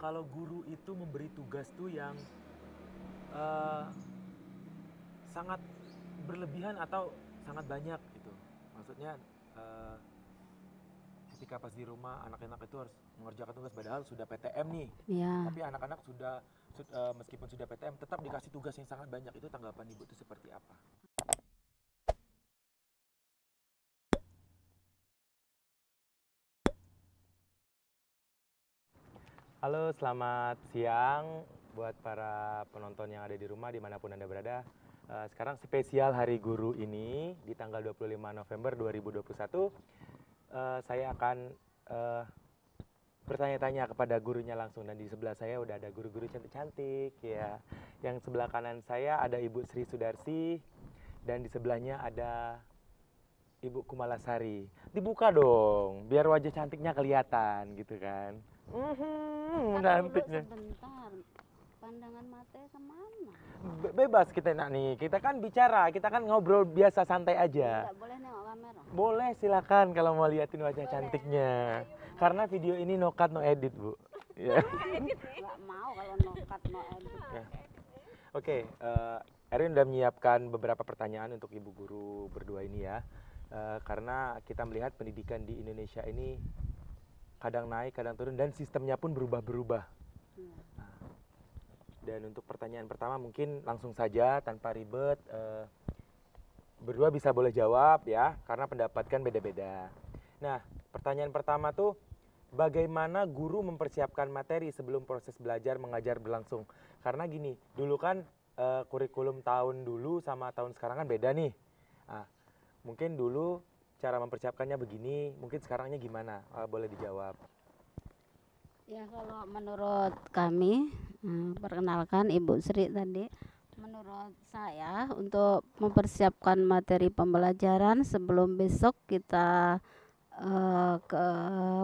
kalau guru itu memberi tugas tuh yang eh, sangat berlebihan atau sangat banyak gitu. Maksudnya eh, ketika pas di rumah anak-anak itu harus mengerjakan tugas padahal sudah PTM nih. Ya. Tapi anak-anak sudah meskipun sudah PTM tetap dikasih tugas yang sangat banyak. Itu tanggapan Ibu itu seperti apa? Halo, selamat siang buat para penonton yang ada di rumah dimanapun Anda berada. Sekarang spesial Hari Guru ini di tanggal 25 November 2021, saya akan eh, bertanya-tanya kepada gurunya langsung. Dan di sebelah saya udah ada guru-guru cantik-cantik ya. Yang sebelah kanan saya ada Ibu Sri Sudarsi dan di sebelahnya ada Ibu Kumalasari. Dibuka dong, biar wajah cantiknya kelihatan gitu kan. Cantiknya. Sebentar, pandangan mata kemana? Bebas kita nak nih. Kita kan bicara, kita kan ngobrol biasa santai aja. Tidak boleh nengok kamera. Boleh silakan kalau mau liatin wajah cantiknya. Karena video ini no cut no edit, Bu. Ya. Nggak mau kalau no cut no edit. Ya. Oke, Erin udah menyiapkan beberapa pertanyaan untuk Ibu Guru berdua ini ya. Karena kita melihat pendidikan di Indonesia ini kadang naik, kadang turun dan sistemnya pun berubah-berubah. Nah, dan untuk pertanyaan pertama mungkin langsung saja tanpa ribet, berdua bisa boleh jawab ya, karena pendapat kan beda-beda. Nah, pertanyaan pertama tuh, bagaimana guru mempersiapkan materi sebelum proses belajar mengajar berlangsung? Karena gini, dulu kan kurikulum tahun dulu sama tahun sekarang kan beda nih. Nah, mungkin dulu cara mempersiapkannya begini, mungkin sekarangnya gimana? Boleh dijawab. Ya kalau menurut kami, perkenalkan Ibu Sri tadi. Menurut saya untuk mempersiapkan materi pembelajaran sebelum besok kita ke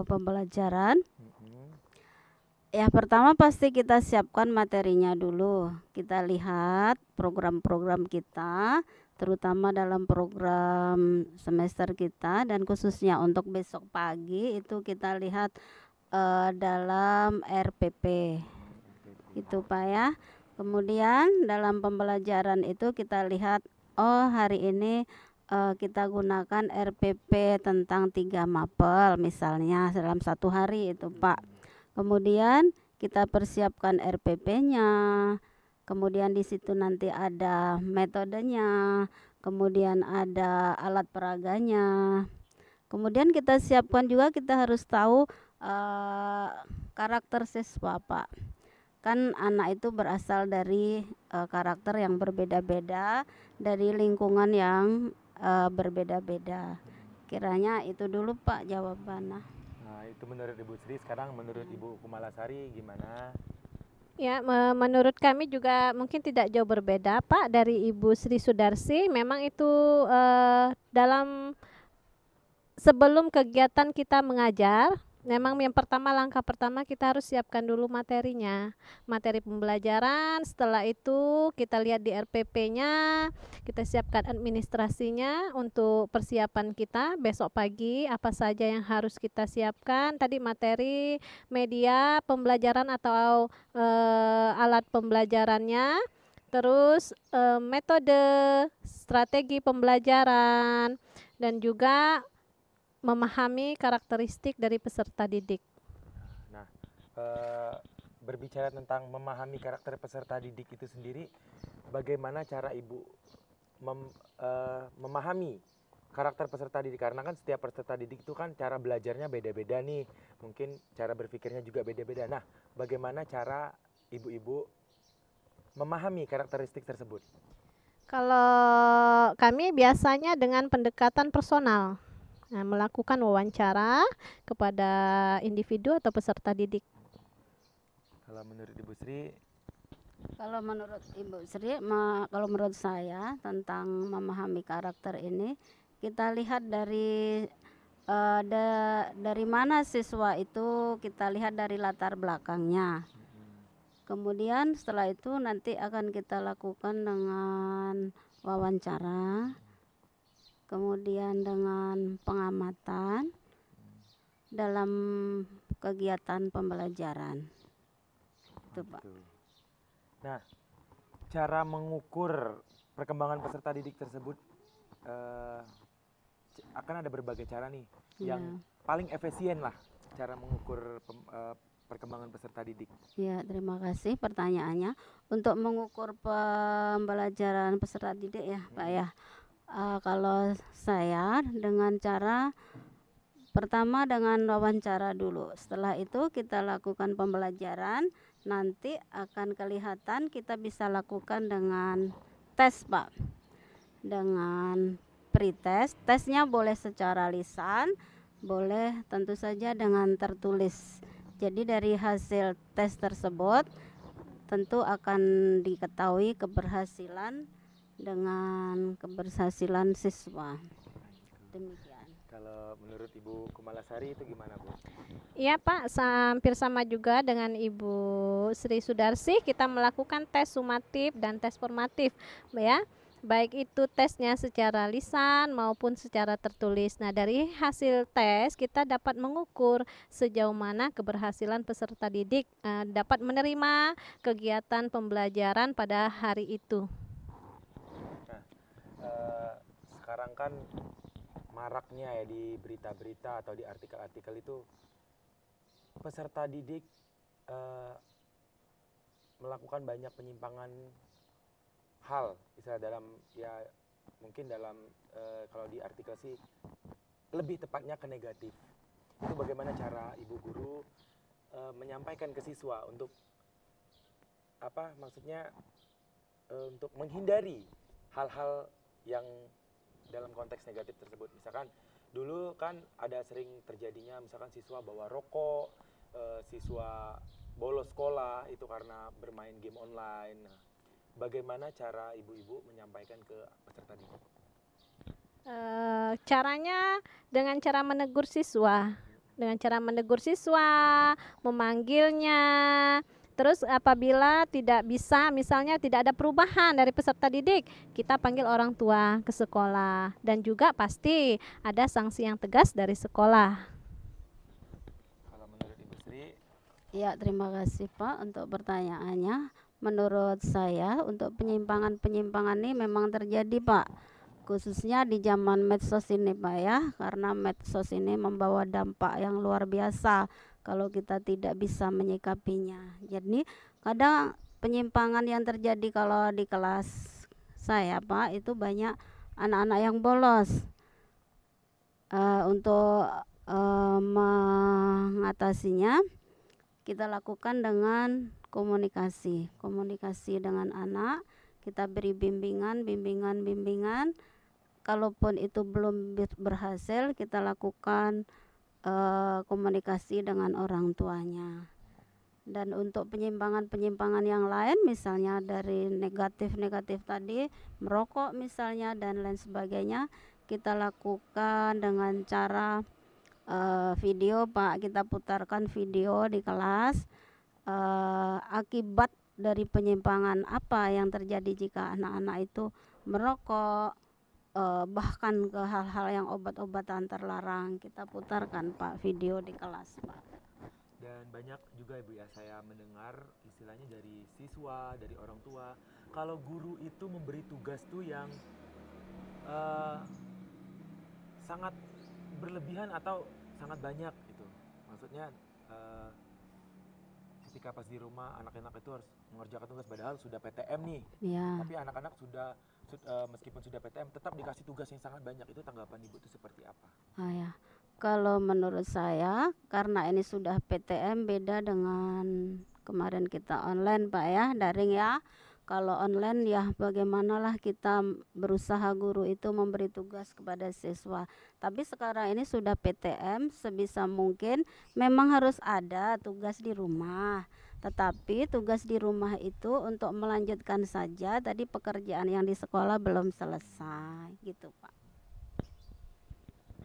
pembelajaran. Ya pertama pasti kita siapkan materinya dulu. Kita lihat program-program kita, terutama dalam program semester kita dan khususnya untuk besok pagi itu kita lihat dalam RPP. Itu Pak ya. Kemudian dalam pembelajaran itu kita lihat oh hari ini kita gunakan RPP tentang 3 mapel misalnya dalam satu hari itu Pak. Kemudian kita persiapkan RPP-nya. Kemudian di situ nanti ada metodenya, kemudian ada alat peraganya. Kemudian kita siapkan juga kita harus tahu karakter siswa, Pak. Kan anak itu berasal dari karakter yang berbeda-beda, dari lingkungan yang berbeda-beda. Kiranya itu dulu Pak jawabannya. Nah, itu menurut Ibu Sri, sekarang menurut Ibu Kumalasari gimana? Ya, menurut kami juga mungkin tidak jauh berbeda, Pak, dari Ibu Sri Sudarsi. Memang itu dalam sebelum kegiatan kita mengajar, memang yang pertama langkah pertama kita harus siapkan dulu materinya, materi pembelajaran. Setelah itu kita lihat di RPP-nya, kita siapkan administrasinya untuk persiapan kita besok pagi apa saja yang harus kita siapkan. Tadi materi, media pembelajaran atau alat pembelajarannya, terus metode, strategi pembelajaran, dan juga memahami karakteristik dari peserta didik. Nah, berbicara tentang memahami karakter peserta didik itu sendiri, bagaimana cara Ibu memahami karakter peserta didik? Karena kan setiap peserta didik itu kan cara belajarnya beda-beda nih, mungkin cara berpikirnya juga beda-beda. Nah, bagaimana cara Ibu-ibu memahami karakteristik tersebut? Kalau kami biasanya dengan pendekatan personal. Nah, melakukan wawancara kepada individu atau peserta didik. Kalau menurut Ibu Sri? Kalau menurut Ibu Sri, kalau menurut saya tentang memahami karakter ini, kita lihat dari dari mana siswa itu, kita lihat dari latar belakangnya. Kemudian setelah itu nanti akan kita lakukan dengan wawancara, kemudian dengan pengamatan dalam kegiatan pembelajaran. gitu Pak. Gitu. Nah, cara mengukur perkembangan peserta didik tersebut akan ada berbagai cara nih. Iya. Yang paling efisien lah cara mengukur perkembangan peserta didik. Ya, terima kasih pertanyaannya. Untuk mengukur pembelajaran peserta didik ya, Pak ya. Kalau saya dengan cara pertama dengan wawancara dulu. Setelah itu kita lakukan pembelajaran, nanti akan kelihatan kita bisa lakukan dengan tes, Pak. Dengan pretest, tesnya boleh secara lisan, boleh tentu saja dengan tertulis. Jadi dari hasil tes tersebut tentu akan diketahui keberhasilan dengan keberhasilan siswa. Demikian. Kalau menurut Ibu Kumalasari itu gimana, Bu? Iya Pak, hampir sama juga dengan Ibu Sri Sudarsi. Kita melakukan tes sumatif dan tes formatif, ya. Baik itu tesnya secara lisan maupun secara tertulis. Nah, dari hasil tes kita dapat mengukur sejauh mana keberhasilan peserta didik dapat menerima kegiatan pembelajaran pada hari itu. Nah, sekarang kan maraknya ya di berita-berita atau di artikel-artikel itu peserta didik melakukan banyak penyimpangan hal, misalnya dalam ya mungkin dalam kalau di artikel sih lebih tepatnya ke negatif. Itu bagaimana cara Ibu Guru menyampaikan ke siswa untuk apa maksudnya untuk menghindari hal-hal yang dalam konteks negatif tersebut. Misalkan dulu kan ada sering terjadinya misalkan siswa bawa rokok, siswa bolos sekolah itu karena bermain game online. Nah, bagaimana cara ibu-ibu menyampaikan ke peserta didik? Caranya dengan cara menegur siswa, memanggilnya. Terus apabila tidak bisa, misalnya tidak ada perubahan dari peserta didik, kita panggil orang tua ke sekolah. Dan juga pasti ada sanksi yang tegas dari sekolah. Kalau menurut Ibu Sri? Ya, terima kasih Pak untuk pertanyaannya. Menurut saya untuk penyimpangan-penyimpangan ini memang terjadi Pak, khususnya di zaman medsos ini Pak ya, karena medsos ini membawa dampak yang luar biasa kalau kita tidak bisa menyikapinya. Jadi kadang penyimpangan yang terjadi kalau di kelas saya Pak itu banyak anak-anak yang bolos. Untuk mengatasinya kita lakukan dengan komunikasi dengan anak, kita beri bimbingan. Kalaupun itu belum berhasil, kita lakukan komunikasi dengan orang tuanya. Dan untuk penyimpangan yang lain, misalnya dari negatif tadi, merokok misalnya dan lain sebagainya, kita lakukan dengan cara video Pak, kita putarkan video di kelas akibat dari penyimpangan apa yang terjadi jika anak-anak itu merokok, bahkan ke hal-hal yang obat-obatan terlarang, kita putarkan Pak video di kelas Pak. Dan banyak juga Ibu ya saya mendengar istilahnya dari siswa, dari orang tua, kalau guru itu memberi tugas tuh yang sangat berlebihan atau sangat banyak gitu. Maksudnya ketika pas di rumah anak-anak itu harus mengerjakan tugas padahal sudah PTM nih. Ya. Tapi anak-anak sudah meskipun sudah PTM tetap dikasih tugas yang sangat banyak. Itu tanggapan Ibu itu seperti apa? Ya. Kalau menurut saya karena ini sudah PTM beda dengan kemarin kita online Pak ya, daring ya. Kalau online ya bagaimanalah kita berusaha guru itu memberi tugas kepada siswa. Tapi sekarang ini sudah PTM, sebisa mungkin memang harus ada tugas di rumah. Tetapi tugas di rumah itu untuk melanjutkan saja tadi pekerjaan yang di sekolah belum selesai gitu Pak.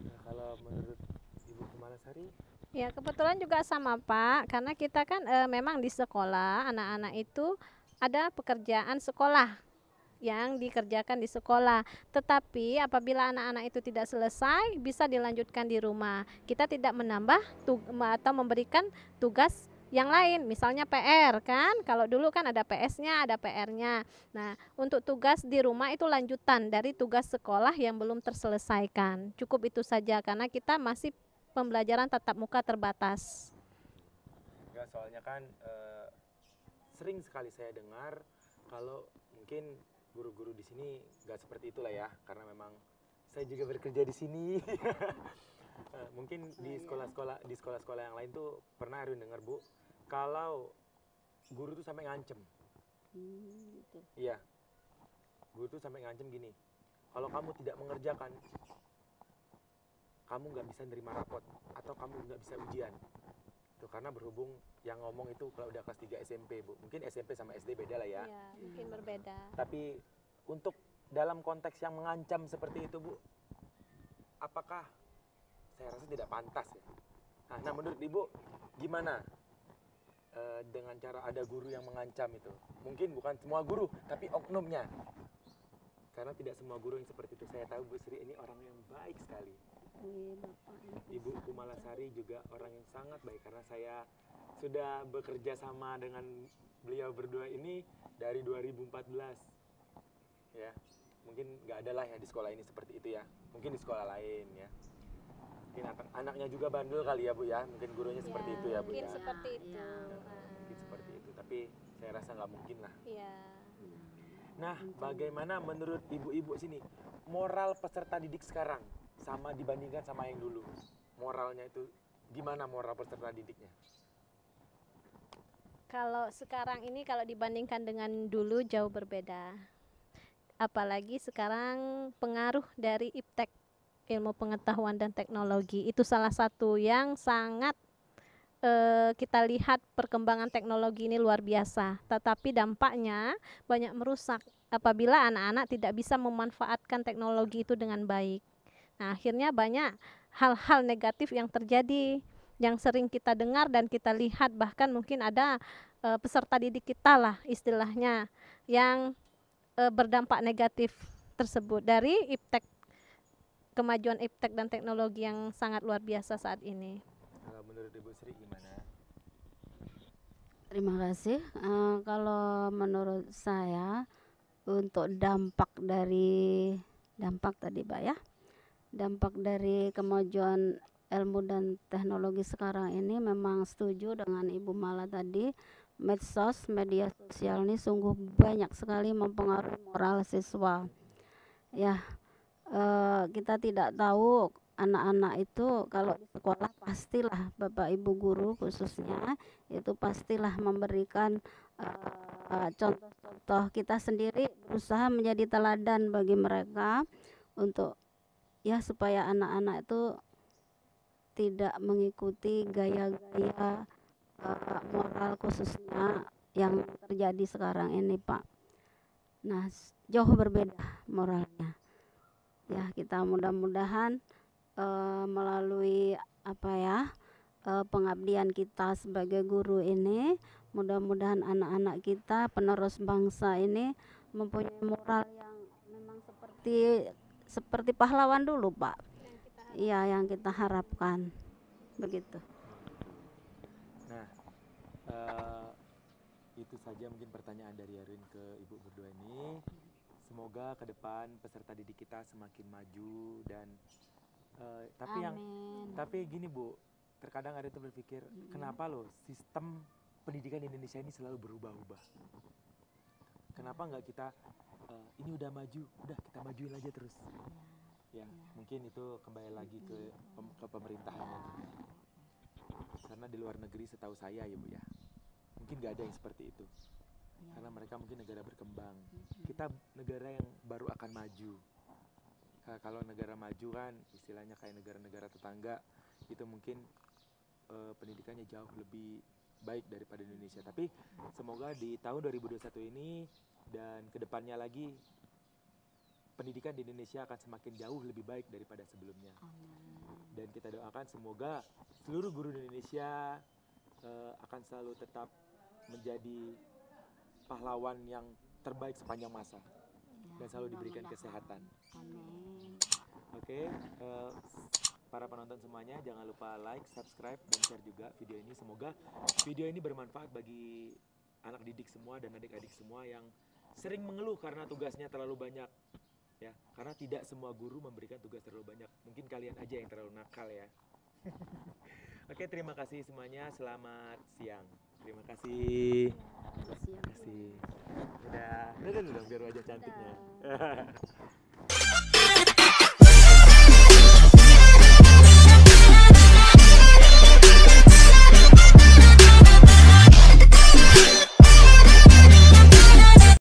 Nah, kalau menurut Ibu Kumalasari? Ya kebetulan juga sama Pak, karena kita kan memang di sekolah anak-anak itu ada pekerjaan sekolah yang dikerjakan di sekolah. Tetapi apabila anak-anak itu tidak selesai, bisa dilanjutkan di rumah. Kita tidak menambah atau memberikan tugas yang lain, misalnya PR kan. Kalau dulu kan ada PS-nya, ada PR-nya. Nah, untuk tugas di rumah itu lanjutan dari tugas sekolah yang belum terselesaikan. Cukup itu saja karena kita masih pembelajaran tatap muka terbatas. Enggak, soalnya kan sering sekali saya dengar kalau mungkin guru-guru di sini nggak seperti itulah ya, karena memang saya juga bekerja di sini. Mungkin di sekolah-sekolah yang lain tuh pernah Erwin dengar Bu, kalau guru tuh sampai ngancem. Gitu. Iya, guru tuh sampai ngancem gini, kalau kamu tidak mengerjakan, kamu nggak bisa nerima rapot atau kamu nggak bisa ujian. Tuh, karena berhubung yang ngomong itu kalau udah kelas 3 SMP Bu, mungkin SMP sama SD beda lah ya. Ya, mungkin berbeda. Tapi untuk dalam konteks yang mengancam seperti itu Bu, apakah saya rasa tidak pantas ya? Nah, menurut Ibu gimana dengan cara ada guru yang mengancam itu? Mungkin bukan semua guru, tapi oknumnya. Karena tidak semua guru yang seperti itu. Saya tahu Bu Sri ini orang yang baik sekali. Bapak ini. Ibu Kumalasari juga orang yang sangat baik, karena saya sudah bekerja sama dengan beliau berdua ini dari 2014. Ya, mungkin nggak ada lah ya di sekolah ini seperti itu ya. Mungkin di sekolah lain ya. Mungkin anaknya juga bandel kali ya Bu ya. Mungkin gurunya seperti itu ya Bu mungkin ya. seperti itu. Ya. Mungkin seperti itu. Tapi saya rasa nggak mungkin lah. Iya. Nah, bagaimana menurut ibu-ibu sini moral peserta didik sekarang sama dibandingkan sama yang dulu? Moralnya itu gimana moral peserta didiknya? Kalau sekarang ini kalau dibandingkan dengan dulu jauh berbeda. Apalagi sekarang pengaruh dari IPTEK, ilmu pengetahuan dan teknologi, itu salah satu yang sangat kita lihat perkembangan teknologi ini luar biasa. Tetapi dampaknya banyak merusak apabila anak-anak tidak bisa memanfaatkan teknologi itu dengan baik. Nah, akhirnya banyak hal-hal negatif yang terjadi, yang sering kita dengar dan kita lihat, bahkan mungkin ada peserta didik kita lah istilahnya yang berdampak negatif tersebut dari IPTEK, kemajuan IPTEK dan teknologi yang sangat luar biasa saat ini. Kalau menurut Ibu Sri gimana? Terima kasih. Kalau menurut saya untuk dampak tadi Pak ya, dampak dari kemajuan ilmu dan teknologi sekarang ini, memang setuju dengan Ibu Mala tadi. Medsos, media sosial ini sungguh banyak sekali mempengaruhi moral siswa. Ya, kita tidak tahu anak-anak itu kalau di sekolah pastilah Bapak Ibu guru khususnya itu pastilah memberikan contoh-contoh. Kita sendiri berusaha menjadi teladan bagi mereka untuk ya supaya anak-anak itu tidak mengikuti gaya-gaya moral khususnya yang terjadi sekarang ini Pak. Nah, jauh berbeda moralnya. Ya, kita mudah-mudahan melalui pengabdian kita sebagai guru ini, mudah-mudahan anak-anak kita penerus bangsa ini mempunyai moral yang memang seperti pahlawan dulu Pak. Iya, yang kita harapkan begitu. Nah, itu saja mungkin pertanyaan dari Erwin ke Ibu berdua ini. Semoga ke depan peserta didik kita semakin maju dan tapi gini Bu, terkadang ada tuh berpikir kenapa loh sistem pendidikan di Indonesia ini selalu berubah-ubah. Kenapa nggak kita ini udah maju, udah kita majuin aja terus. Ya, mungkin itu kembali lagi ke pemerintahannya juga. Karena di luar negeri setahu saya ya Bu ya, mungkin nggak ada yang seperti itu. Karena mereka mungkin negara berkembang. Kita negara yang baru akan maju. Kalau negara maju kan istilahnya kayak negara-negara tetangga, itu mungkin pendidikannya jauh lebih baik daripada Indonesia. Tapi semoga di tahun 2021 ini dan kedepannya lagi pendidikan di Indonesia akan semakin jauh lebih baik daripada sebelumnya. Dan kita doakan semoga seluruh guru di Indonesia akan selalu tetap menjadi pahlawan yang terbaik sepanjang masa dan selalu diberikan kesehatan. Amin. Oke, para penonton semuanya, jangan lupa like, subscribe, dan share juga video ini. Semoga video ini bermanfaat bagi anak didik semua dan adik-adik semua yang sering mengeluh karena tugasnya terlalu banyak. Ya, karena tidak semua guru memberikan tugas terlalu banyak. Mungkin kalian aja yang terlalu nakal ya. Oke, terima kasih semuanya. Selamat siang. Terima kasih. Terima kasih. Terima kasih. Dadah. Dadah dulu dong biar wajah cantiknya.